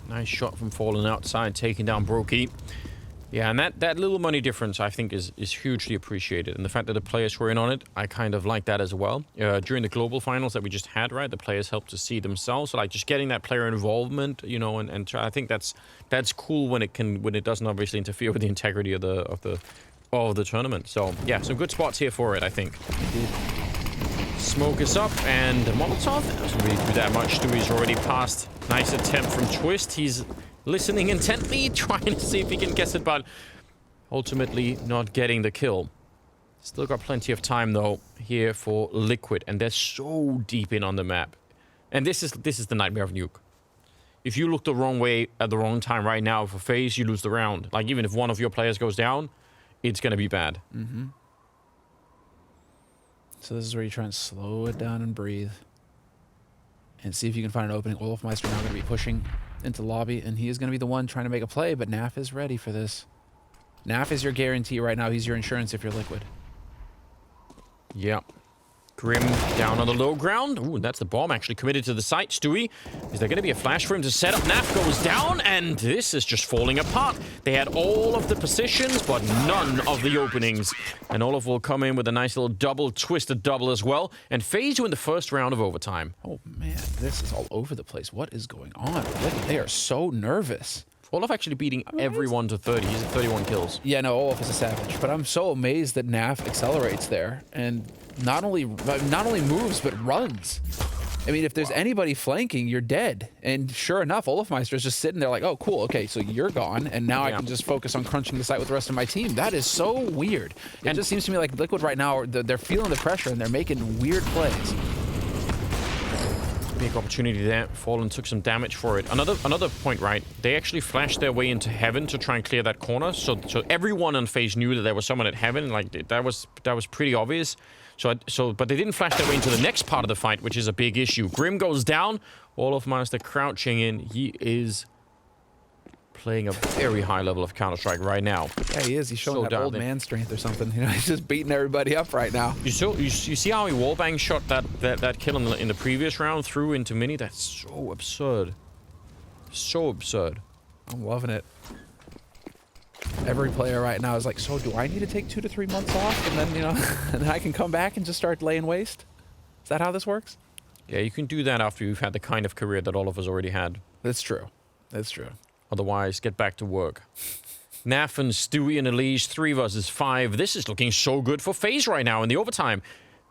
Nice shot from Fallen outside, taking down Brokey. Yeah, and that little money difference, I think, is hugely appreciated. And the fact that the players were in on it, I kind of like that as well. During the global finals that we just had, right, the players helped to see themselves. So, like, just getting that player involvement, you know, and I think that's cool when it doesn't obviously interfere with the integrity of the tournament. So, yeah, some good spots here for it, I think. Smoke is up, and Molotov doesn't really do that much. Stewie's already passed. Nice attempt from Twist. He's listening intently, trying to see if he can guess it, but ultimately not getting the kill. Still got plenty of time, though, here for Liquid, and they're so deep in on the map. And this is the nightmare of Nuke. If you look the wrong way at the wrong time right now for FaZe, you lose the round. Like, even if one of your players goes down, it's going to be bad. Mm-hmm. So this is where you try and slow it down and breathe. And see if you can find an opening. Olafmeister now going to be pushing into the lobby, and he is going to be the one trying to make a play, but Naf is ready for this. Naf is your guarantee right now. He's your insurance if you're Liquid. Yeah. Grim down on the low ground. Ooh, that's the bomb actually committed to the site. Stewie, is there going to be a flash for him to set up? Naf goes down, and this is just falling apart. They had all of the positions, but none of the openings. And Olaf will come in with a nice little double, twisted double as well. And FaZe win the first round of overtime. Oh, man, this is all over the place. What is going on? They are so nervous. Olaf actually beating everyone to 30. He's at 31 kills. Yeah, no, Olaf is a savage. But I'm so amazed that Naf accelerates there and not only moves, but runs. I mean, if there's anybody flanking, you're dead. And sure enough, Olafmeister is just sitting there like, oh, cool, okay, so you're gone, and now I can just focus on crunching the site with the rest of my team. That is so weird. It just seems to me like Liquid right now, they're feeling the pressure, and they're making weird plays. Big opportunity there. Fallen took some damage for it. Another point, right? They actually flashed their way into Heaven to try and clear that corner. So everyone on FaZe knew that there was someone at Heaven. Like, that was pretty obvious. But they didn't flash their way into the next part of the fight, which is a big issue. Grim goes down. Olafmeister crouching in. He is playing a very high level of Counter-Strike right now. Yeah, he is. He's showing that old man strength or something. You know, he's just beating everybody up right now. You see how he wallbang shot that kill in the previous round through into Mini? That's so absurd. So absurd. I'm loving it. Every player right now is like, so do I need to take 2 to 3 months off, and then, you know, and then I can come back and just start laying waste? Is that how this works? Yeah, you can do that after you've had the kind of career that all of us already had. That's true. That's true. Otherwise, get back to work. Naf and Stewie and Elige, 3 versus 5. This is looking so good for FaZe right now in the overtime.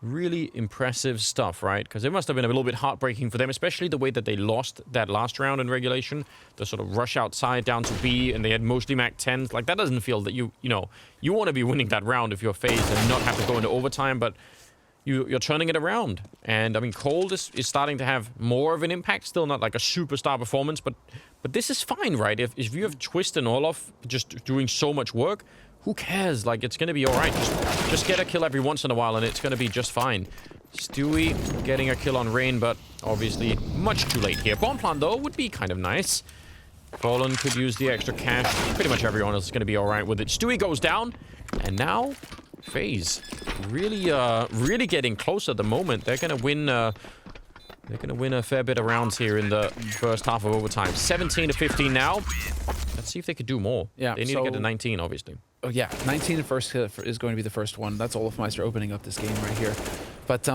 Really impressive stuff, right? Because it must have been a little bit heartbreaking for them, especially the way that they lost that last round in regulation. The sort of rush outside down to B, and they had mostly Mac 10s. Like, that doesn't feel that you want to be winning that round if you're FaZe and not have to go into overtime, but you're turning it around. And, I mean, Cold is starting to have more of an impact. Still not like a superstar performance, but this is fine, right? If you have Twist and Olaf just doing so much work, who cares? Like, it's going to be all right. Just get a kill every once in a while, and it's going to be just fine. Stewie getting a kill on Rain, but obviously much too late here. Bomb plant, though, would be kind of nice. Fallen could use the extra cash. Pretty much everyone else is going to be all right with it. Stewie goes down, and now Faze really getting close at the moment. They're going to win. They're going to win a fair bit of rounds here in the first half of overtime. 17-15 now. Let's see if they could do more. Yeah, they need to get to 19, obviously. Oh yeah, 19 first is going to be the first one. That's Olafmeister opening up this game right here. But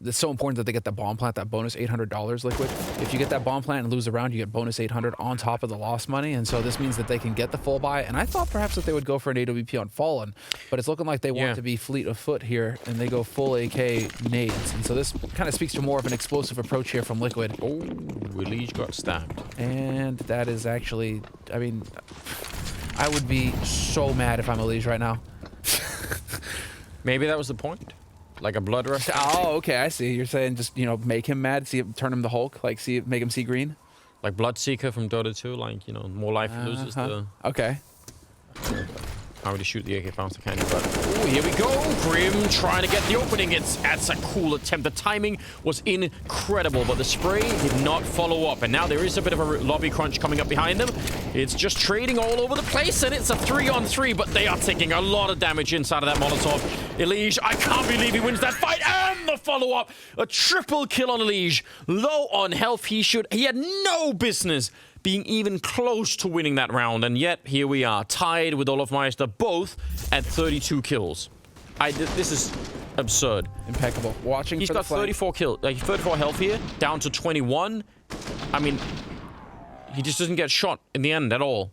it's so important that they get the bomb plant, that bonus $800 liquid. If you get that bomb plant and lose a round, you get bonus 800 on top of the lost money. And so this means that they can get the full buy. And I thought perhaps that they would go for an AWP on Fallen, but it's looking like they want to be fleet of foot here, and they go full AK nades. And so this kind of speaks to more of an explosive approach here from Liquid. Oh, Elige got stabbed. And that is actually, I mean, I would be so mad if I'm Elige right now. Maybe that was the point. Like a blood rush. Oh, okay, I see. You're saying just, you know, make him mad, turn him to Hulk, like make him see green? Like Bloodseeker from Dota 2, like, you know, more life loses the... Okay. Can't really shoot the AK faster, can you? But, oh, here we go. Grim trying to get the opening. That's a cool attempt. The timing was incredible, but the spray did not follow up. And now there is a bit of a lobby crunch coming up behind them. It's just trading all over the place, and it's a 3-on-3, but they are taking a lot of damage inside of that Molotov. Elige, I can't believe he wins that fight, and the follow-up. A triple kill on Elige. Low on health. He had no business being even close to winning that round, and yet here we are, tied with Olafmeister, both at 32 kills. This is absurd. Impeccable. Watching. He's got 34 kills, 34 health here, down to 21. I mean, he just doesn't get shot in the end at all.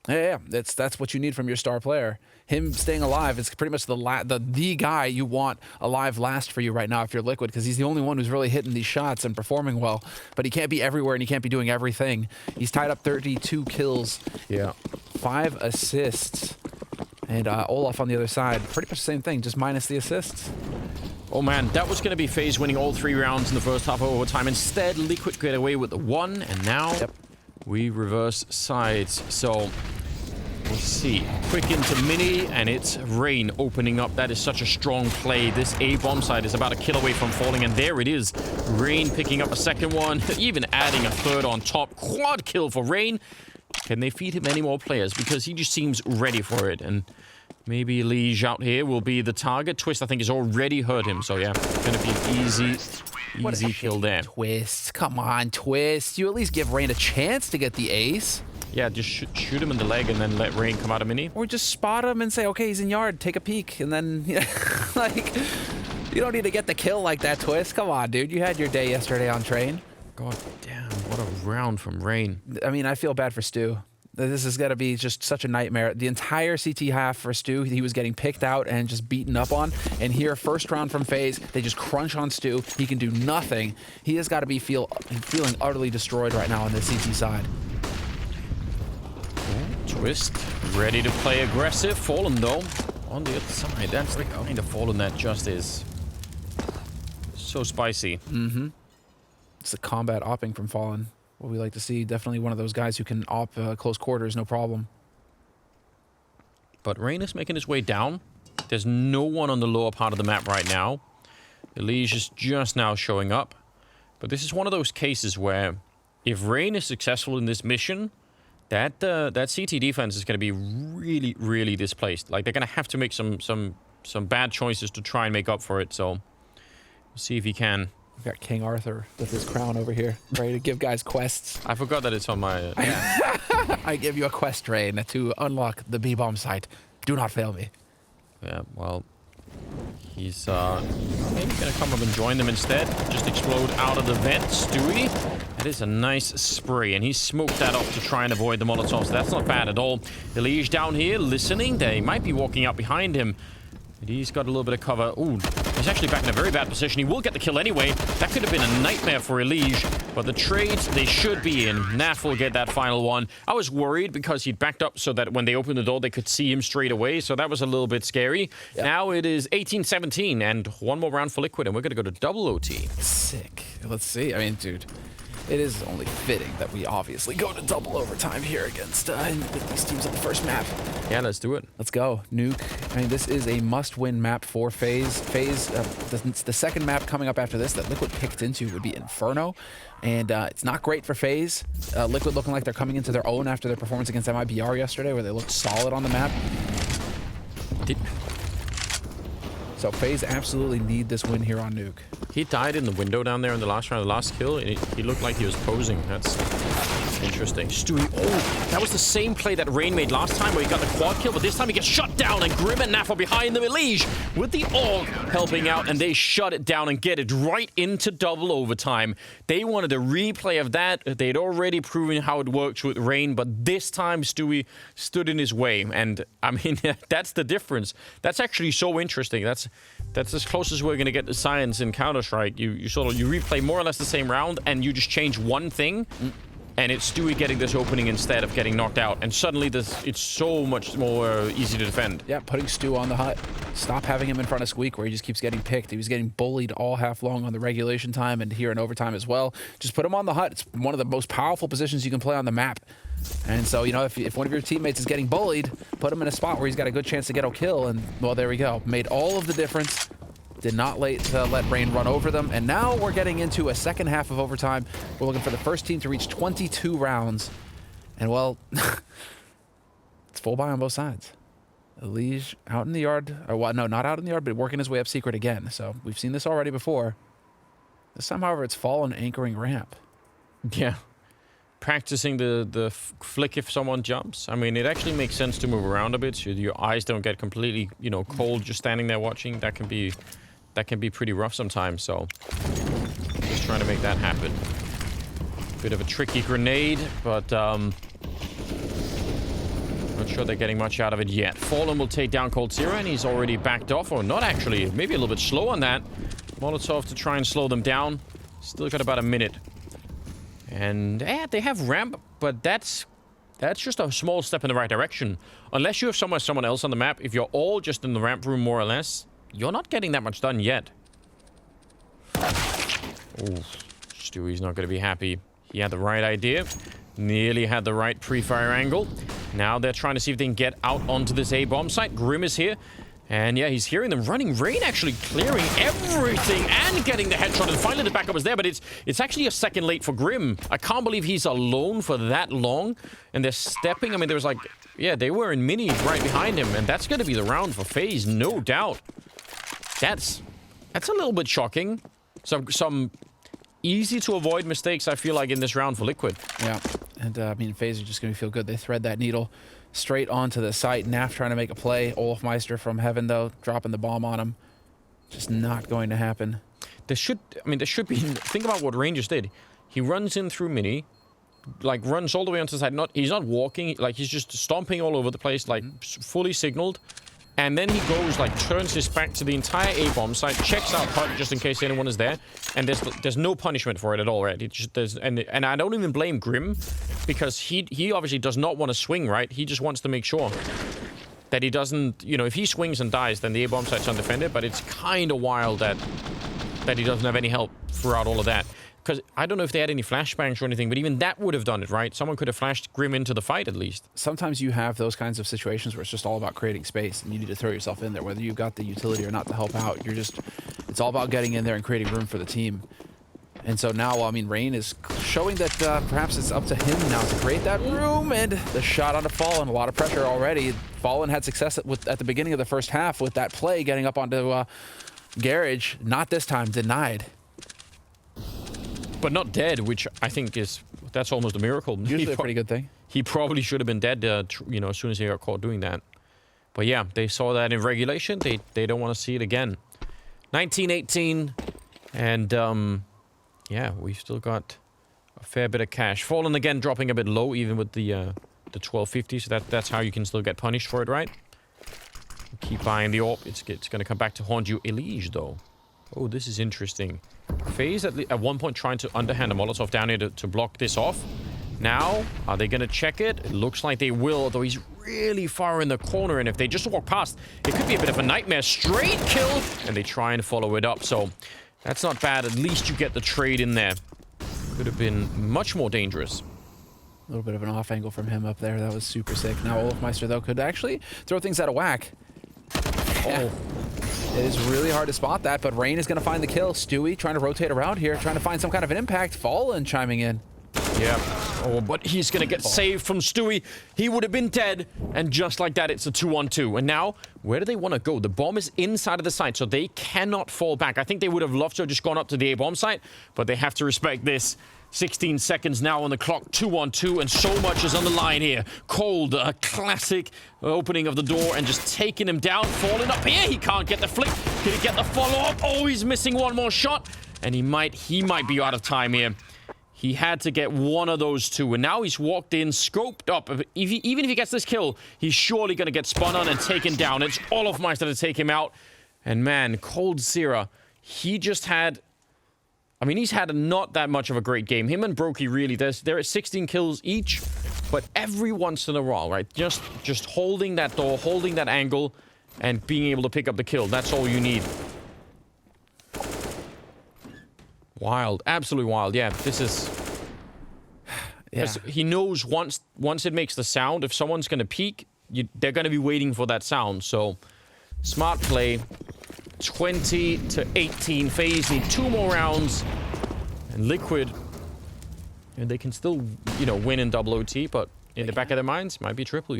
Yeah, that's what you need from your star player. Him staying alive is pretty much the guy you want alive last for you right now if you're Liquid, because he's the only one who's really hitting these shots and performing well. But he can't be everywhere and he can't be doing everything. He's tied up 32 kills. Yeah. 5 assists. And Olaf on the other side, pretty much the same thing, just minus the assists. Oh man, that was going to be Faze winning all 3 rounds in the first half of overtime. Instead, Liquid get away with the 1, and now we reverse sides. So we'll see. Quick into Mini, and it's Rain opening up. That is such a strong play. This A bomb side is about a kill away from falling, and there it is. Rain picking up a second one, even adding a third on top. Quad kill for Rain. Can they feed him any more players? Because he just seems ready for it, and maybe Elige out here will be the target. Twist, I think, has already hurt him, so yeah, gonna be an easy kill there. Twist, come on, Twist. You at least give Rain a chance to get the ace. Yeah, just shoot him in the leg and then let Rain come out of Mini. Or just spot him and say, okay, he's in yard, take a peek. And then, like, you don't need to get the kill like that, Twist. Come on, dude. You had your day yesterday on train. God damn, what a round from Rain. I mean, I feel bad for Stu. This is going to be just such a nightmare. The entire CT half for Stu, he was getting picked out and just beaten up on. And here, first round from Faze, they just crunch on Stu. He can do nothing. He has got to be feeling utterly destroyed right now on the CT side. Twist, ready to play aggressive. Fallen, though, on the other side. That's the kind of Fallen that just is so spicy. Mm-hmm. It's the combat opping from Fallen. What we like to see. Definitely one of those guys who can op close quarters, no problem. But Rain is making his way down. There's no one on the lower part of the map right now. Elige is just now showing up. But this is one of those cases where if Rain is successful in this mission, that CT defense is going to be really, really displaced. Like, they're going to have to make some bad choices to try and make up for it. So we'll see if he can. We've got King Arthur with his crown over here, ready to give guys quests. I forgot that it's on my... I give you a quest, Rain, to unlock the B-bomb site. Do not fail me. Yeah, well, he's maybe going to come up and join them instead. Just explode out of the vent. Stewie, that is a nice spray, and he smoked that off to try and avoid the Molotovs. That's not bad at all. Elige down here listening. They might be walking out behind him. He's got a little bit of cover. Ooh, he's actually back in a very bad position. He will get the kill anyway. That could have been a nightmare for Elige, but the trades, they should be in. Naf will get that final one. I was worried because he'd backed up so that when they opened the door, they could see him straight away, so that was a little bit scary. Yep. Now it is 18-17, and one more round for Liquid, and we're going to go to double OT. Sick. Let's see. I mean, dude, it is only fitting that we obviously go to double overtime here against these teams on the first map. Yeah, let's do it. Let's go. Nuke. I mean, this is a must-win map for Faze. Faze, the second map coming up after this that Liquid picked into would be Inferno. And it's not great for Faze. Liquid looking like they're coming into their own after their performance against MIBR yesterday, where they looked solid on the map. So Faze absolutely need this win here on Nuke. He died in the window down there in the last round, the last kill. And he looked like he was posing. That's interesting. Stewie, oh, that was the same play that Rain made last time where he got the quad kill, but this time he gets shut down, and Grim and Naf are behind them. Elige with the AUG helping out, and they shut it down and get it right into double overtime. They wanted a replay of that. They'd already proven how it works with Rain, but this time Stewie stood in his way. And, I mean, that's the difference. That's actually so interesting. That's as close as we're going to get to science in Counter-Strike. You replay more or less the same round, and you just change one thing, and it's Stewie getting this opening instead of getting knocked out. And suddenly it's so much more easy to defend. Yeah, putting Stu on the hut. Stop having him in front of Squeak where he just keeps getting picked. He was getting bullied all half long on the regulation time and here in overtime as well. Just put him on the hut. It's one of the most powerful positions you can play on the map. And so, you know, if one of your teammates is getting bullied, put him in a spot where he's got a good chance to get a kill. And, well, there we go. Made all of the difference. Did not let Rain run over them. And now we're getting into a second half of overtime. We're looking for the first team to reach 22 rounds. And, well, it's full buy on both sides. Elige out in the yard. Or, well, no, not out in the yard, but working his way up secret again. So we've seen this already before. This time, however, it's Fallen anchoring ramp. Yeah. Practicing the flick if someone jumps. I mean, it actually makes sense to move around a bit so your eyes don't get completely, you know, cold just standing there watching. That can be pretty rough sometimes, so just trying to make that happen. Bit of a tricky grenade, but not sure they're getting much out of it yet. Fallen will take down Coldzera, and he's already backed off, or not actually, maybe a little bit slow on that. Molotov to try and slow them down. Still got about a minute. And yeah, they have ramp, but that's just a small step in the right direction. Unless you have someone else on the map, if you're all just in the ramp room more or less, you're not getting that much done yet. Ooh, Stewie's not going to be happy. He had the right idea. Nearly had the right pre-fire angle. Now they're trying to see if they can get out onto this A-bomb site. Grim is here. And yeah, he's hearing them running. Rain actually clearing everything and getting the headshot. And finally the backup is there, but it's actually a second late for Grim. I can't believe he's alone for that long. And they're stepping. I mean, there was like, yeah, they were in minis right behind him. And that's going to be the round for Faze, no doubt. That's a little bit shocking. Some easy to avoid mistakes, I feel like, in this round for Liquid. Yeah, and I mean, Faze are just going to feel good. They thread that needle straight onto the site. Naf trying to make a play. Olafmeister from heaven, though, dropping the bomb on him. Just not going to happen. There should be... Think about what Rangers did. He runs in through mini, like, runs all the way onto the side. He's not walking, like, he's just stomping all over the place, like, fully signaled. And then he goes, like, turns his back to the entire A-bomb site, checks out HUD just in case anyone is there, and there's no punishment for it at all, right? And I don't even blame Grim, because he obviously does not want to swing, right? He just wants to make sure that he doesn't, you know, if he swings and dies, then the A-bomb site's undefended, but it's kind of wild that he doesn't have any help throughout all of that. Because I don't know if they had any flashbangs or anything, but even that would have done it, right? Someone could have flashed Grim into the fight, at least. Sometimes you have those kinds of situations where it's just all about creating space, and you need to throw yourself in there. Whether you've got the utility or not to help out, it's all about getting in there and creating room for the team. And so now, I mean, Rain is showing that perhaps it's up to him now to create that room, and the shot onto Fallen, a lot of pressure already. Fallen had success at the beginning of the first half with that play, getting up onto Garage. Not this time, denied. But not dead, which I think that's almost a miracle. Usually a pretty good thing. He probably should have been dead, you know, as soon as he got caught doing that. But yeah, they saw that in regulation. They don't want to see it again. 1918, and yeah, we've still got a fair bit of cash. Fallen again, dropping a bit low, even with the 1250. So that's how you can still get punished for it, right? Keep buying the AWP. It's going to come back to haunt you. Elige, though. Oh, this is interesting. Faze at one point trying to underhand a Molotov down here to block this off. Now, are they going to check it? It looks like they will, though he's really far in the corner, and if they just walk past, it could be a bit of a nightmare. Straight kill, and they try and follow it up, so that's not bad. At least you get the trade in there. Could have been much more dangerous. A little bit of an off angle from him up there. That was super sick. Now Olafmeister, though, could actually throw things out of whack. Oh. It is really hard to spot that, but Rain is going to find the kill. Stewie trying to rotate around here, trying to find some kind of an impact. Fallen chiming in. Yeah. Oh, but he's going to get saved from Stewie. He would have been dead. And just like that, it's a 2-on-2. And now, where do they want to go? The bomb is inside of the site, so they cannot fall back. I think they would have loved to have just gone up to the A-bomb site, but they have to respect this. 16 seconds now on the clock, 2-on-2, and so much is on the line here. Cold, a classic opening of the door and just taking him down, falling up here. He can't get the flick. Can he get the follow-up? Oh, he's missing one more shot, and he might be out of time here. He had to get one of those two, and now he's walked in, scoped up. Even if he gets this kill, he's surely going to get spun on and taken down. It's Olafmeister to take him out, and man, Coldzera, he just had... I mean, he's had not that much of a great game. Him and Brokey, really, they're at 16 kills each, but every once in a while, right? Just holding that door, holding that angle, and being able to pick up the kill. That's all you need. Wild. Absolutely wild. Yeah, this is... Yeah. He knows once it makes the sound, if someone's going to peek, they're going to be waiting for that sound. So, smart play. 20-18. Faze need 2 more rounds. And Liquid, they can still, win in double OT, but in the back of their minds, might be triple,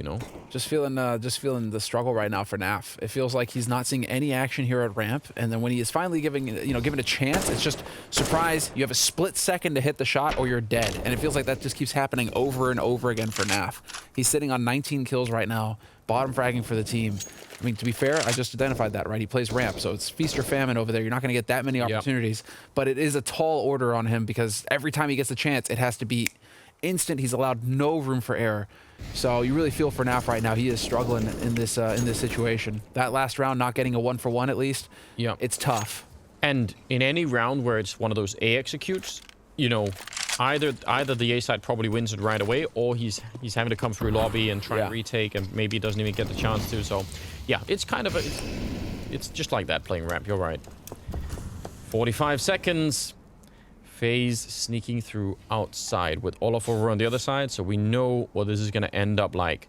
Just feeling the struggle right now for Naf. It feels like he's not seeing any action here at ramp, and then when he is finally given a chance, it's just surprise. You have a split second to hit the shot, or you're dead, and it feels like that just keeps happening over and over again for Naf. He's sitting on 19 kills right now, bottom fragging for the team. I mean, to be fair, I just identified that, right? He plays ramp, so it's feast or famine over there. You're not going to get that many opportunities, but it is a tall order on him because every time he gets a chance, it has to be instant. He's allowed no room for error. So you really feel for Naf right now. He is struggling in this situation. That last round, not getting a 1-for-1 at least, it's tough. And in any round where it's one of those A executes, either the A side probably wins it right away, or he's having to come through lobby and try and retake, and maybe he doesn't even get the chance to. So, yeah, it's kind of it's just like that playing ramp. You're right. 45 seconds. Faze sneaking through outside with Olaf over on the other side, so we know what this is going to end up like.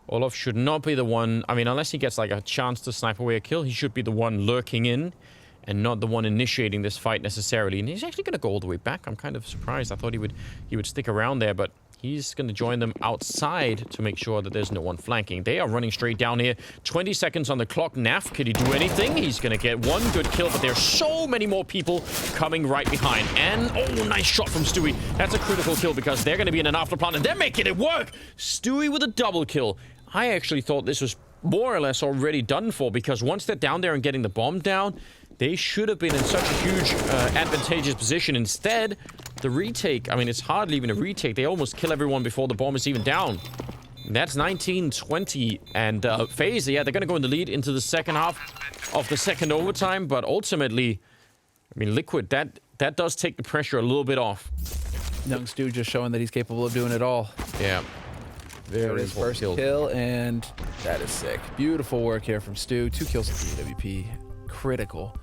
Olaf should not be the one, I mean, unless he gets like a chance to snipe away a kill, he should be the one lurking in and not the one initiating this fight necessarily. And he's actually going to go all the way back. I'm kind of surprised. I thought he would stick around there, but he's going to join them outside to make sure that there's no one flanking. They are running straight down here. 20 seconds on the clock. Naf, could he do anything? He's going to get one good kill, but there's so many more people coming right behind. And, oh, nice shot from Stewie. That's a critical kill because they're going to be in an afterplant, and they're making it work. Stewie with a double kill. I actually thought this was more or less already done for, because once they're down there and getting the bomb down, they should have been in such a huge advantageous position. Instead, the retake, I mean, it's hardly even a retake. They almost kill everyone before the bomb is even down. And that's 19-20. And Faze, yeah, they're going to go in the lead into the second half of the second overtime. But ultimately, I mean, Liquid, that does take the pressure a little bit off. Young Stu just showing that he's capable of doing it all. Yeah. There is first kill, and that is sick. Beautiful work here from Stu. 2 kills at DWP. Critical.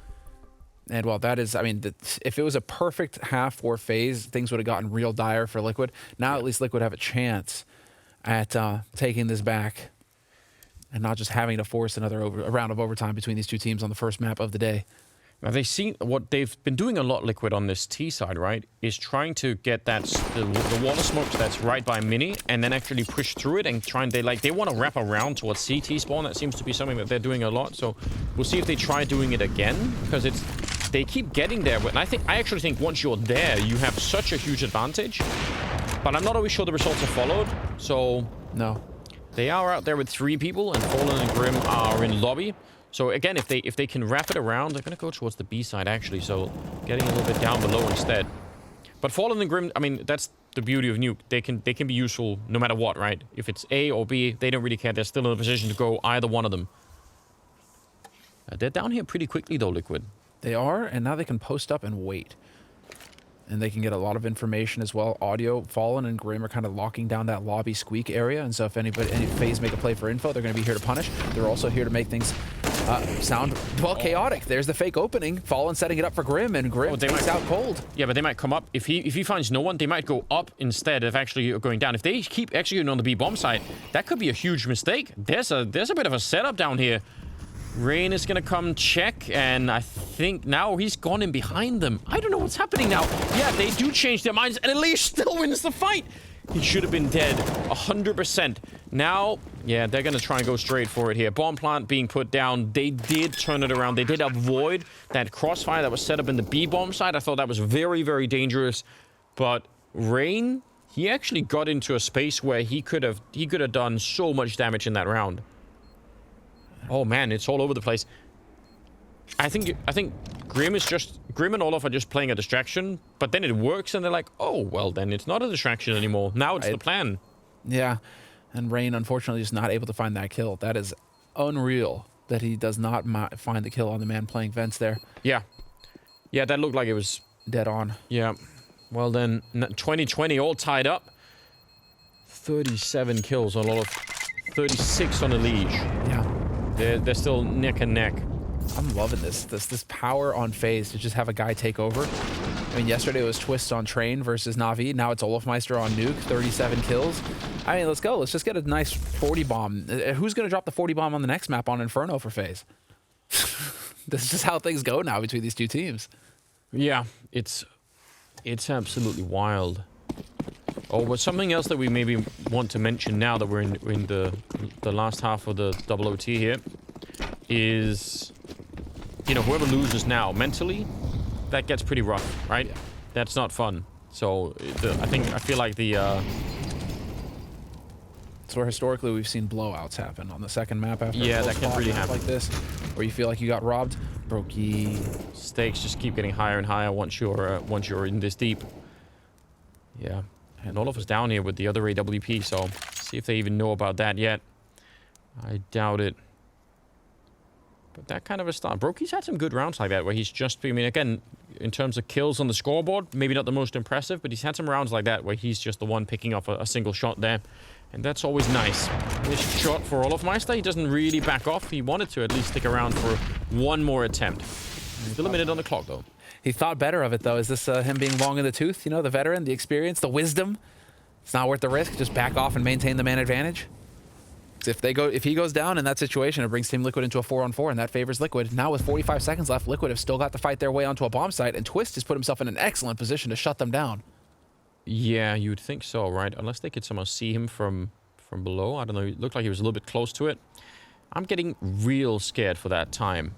And well, that is, I mean, if it was a perfect half for Faze, things would have gotten real dire for Liquid. Now at least Liquid have a chance at taking this back and not just having to force a round of overtime between these two teams on the first map of the day. Now, what they've been doing a lot, Liquid, on this T side, right, is trying to get the wall of smokes that's right by Mini, and then actually push through it and they want to wrap around towards CT spawn. That seems to be something that they're doing a lot. So we'll see if they try doing it again, because they keep getting there. And I actually think once you're there, you have such a huge advantage. But I'm not always sure the results are followed. So no, they are out there with 3 people, and Fallen and Grim are in lobby. So again, if they can wrap it around, they're going to go towards the B side, actually. So getting a little bit down below instead. But Fallen and Grim, I mean, that's the beauty of Nuke. They can be useful no matter what, right? If it's A or B, they don't really care. They're still in a position to go either one of them. They're down here pretty quickly, though, Liquid. They are, and now they can post up and wait. And they can get a lot of information as well. Audio, Fallen and Grim are kind of locking down that lobby squeak area. And so if any Faze make a play for info, they're going to be here to punish. They're also here to make things Sound, well, chaotic. There's the fake opening. Fallen setting it up for Grim, and Grim takes out Cold. Yeah, but they might come up. If he finds no one, they might go up instead of actually going down. If they keep executing on the B bomb side, that could be a huge mistake. There's a bit of a setup down here. Rain is gonna come check, and I think now he's gone in behind them. I don't know what's happening now. Yeah, they do change their minds, and Elish still wins the fight. He should have been dead 100%. Now, yeah, they're gonna try and go straight for it here. Bomb plant being put down. They did turn it around. They did avoid that crossfire that was set up in the B bomb side. I thought that was very, very dangerous. But Rain, he actually got into a space where he could have done so much damage in that round. Oh man, it's all over the place. I think Grim and Olaf are just playing a distraction, but then it works and they're like, oh, well, then it's not a distraction anymore. Now it's the plan. Yeah, and Rain, unfortunately, is not able to find that kill. That is unreal that he does not find the kill on the man playing Vents there. Yeah. Yeah, that looked like it was... dead on. Yeah. Well then, 2020 all tied up. 37 kills on Olaf. 36 on Elish. Yeah. They're still neck and neck. I'm loving this power on Faze to just have a guy take over. I mean, yesterday it was Twist on Train versus Na'Vi. Now it's Olafmeister on Nuke, 37 kills. I mean, let's go. Let's just get a nice 40 bomb. Who's going to drop the 40 bomb on the next map on Inferno for Faze? This is just how things go now between these two teams. Yeah, it's absolutely wild. Oh, but something else that we maybe want to mention now that we're in the last half of the double OT here is, you know, whoever loses now mentally, that gets pretty rough, right? Yeah. That's not fun. So I feel like the it's where historically we've seen blowouts happen on the second map after that can really happen like this, where you feel like you got robbed. Brokey. Stakes just keep getting higher and higher once you're in this deep. Yeah. And Olaf is down here with the other AWP, so see if they even know about that yet. I doubt it. But that kind of a start. Brokey's had some good rounds like that, where he's just... I mean, again, in terms of kills on the scoreboard, maybe not the most impressive, but he's had some rounds like that where he's just the one picking off a single shot there. And that's always nice. This shot for Olafmeister, he doesn't really back off. He wanted to at least stick around for one more attempt. Still a minute on the clock, though. He thought better of it, though. Is this him being long in the tooth? You know, the veteran, the experience, the wisdom? It's not worth the risk. Just back off and maintain the man advantage. If he goes down in that situation, it brings Team Liquid into a 4-on-4, and that favors Liquid. Now with 45 seconds left, Liquid have still got to fight their way onto a bomb site, and Twist has put himself in an excellent position to shut them down. Yeah, you would think so, right? Unless they could somehow see him from below. I don't know. It looked like he was a little bit close to it. I'm getting real scared for that time.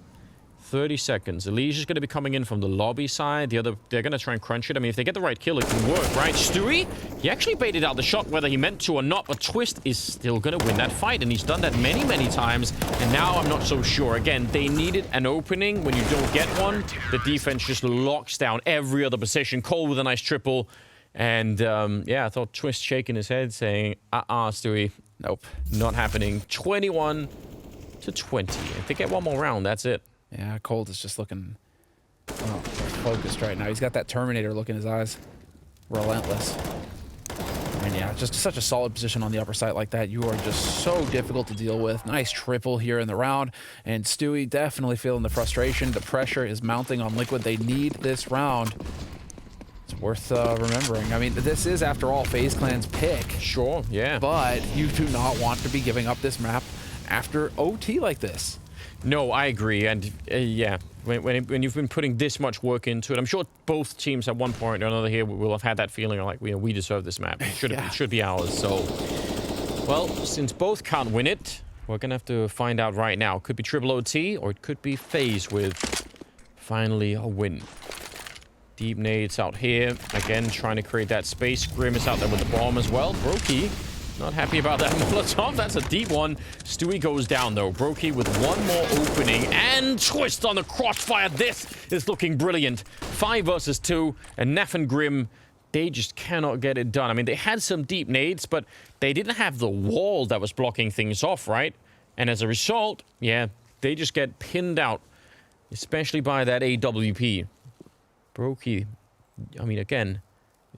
30 seconds. Elijah's going to be coming in from the lobby side. They're going to try and crunch it. I mean, if they get the right kill, it can work, right? Stewie, he actually baited out the shot, whether he meant to or not, but Twist is still going to win that fight, and he's done that many, many times, and now I'm not so sure. Again, they needed an opening. When you don't get one, the defense just locks down every other position. Cole with a nice triple, and yeah, I thought Twist shaking his head, saying, Stewie, nope, not happening. 21-20. If they get one more round, that's it. Yeah, Cold is just looking focused right now. He's got that Terminator look in his eyes. Relentless. And yeah, just such a solid position on the upper side like that. You are just so difficult to deal with. Nice triple here in the round. And Stewie definitely feeling the frustration. The pressure is mounting on Liquid. They need this round. It's worth remembering. I mean, this is, after all, FaZe Clan's pick. Sure, yeah. But you do not want to be giving up this map after OT like this. No, I agree, and yeah, when you've been putting this much work into it, I'm sure both teams at one point or another here will have had that feeling like, we deserve this map. It should be ours. So, well, since both can't win it, we're gonna have to find out right now. It could be triple OT, or it could be FaZe with finally a win. Deep nades out here, again trying to create that space. Grim is out there with the bomb as well. Brokey. Not happy about that Molotov. That's a deep one. Stewie goes down, though. Brokey with one more opening. And Twist on the crossfire. This is looking brilliant. 5 versus 2. And Neff and Grim, they just cannot get it done. I mean, they had some deep nades, but they didn't have the wall that was blocking things off, right? And as a result, yeah, they just get pinned out. Especially by that AWP. Brokey, I mean, again,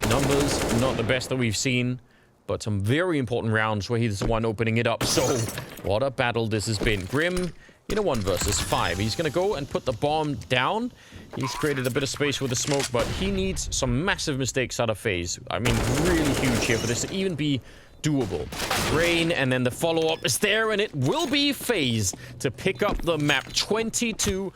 numbers not the best that we've seen. But some very important rounds where he's the one opening it up. So, what a battle this has been. Grim in a 1 versus 5. He's going to go and put the bomb down. He's created a bit of space with the smoke, but he needs some massive mistakes out of Faze. I mean, really huge here for this to even be doable. Rain, and then the follow-up is there, and it will be Faze to pick up the map 22 to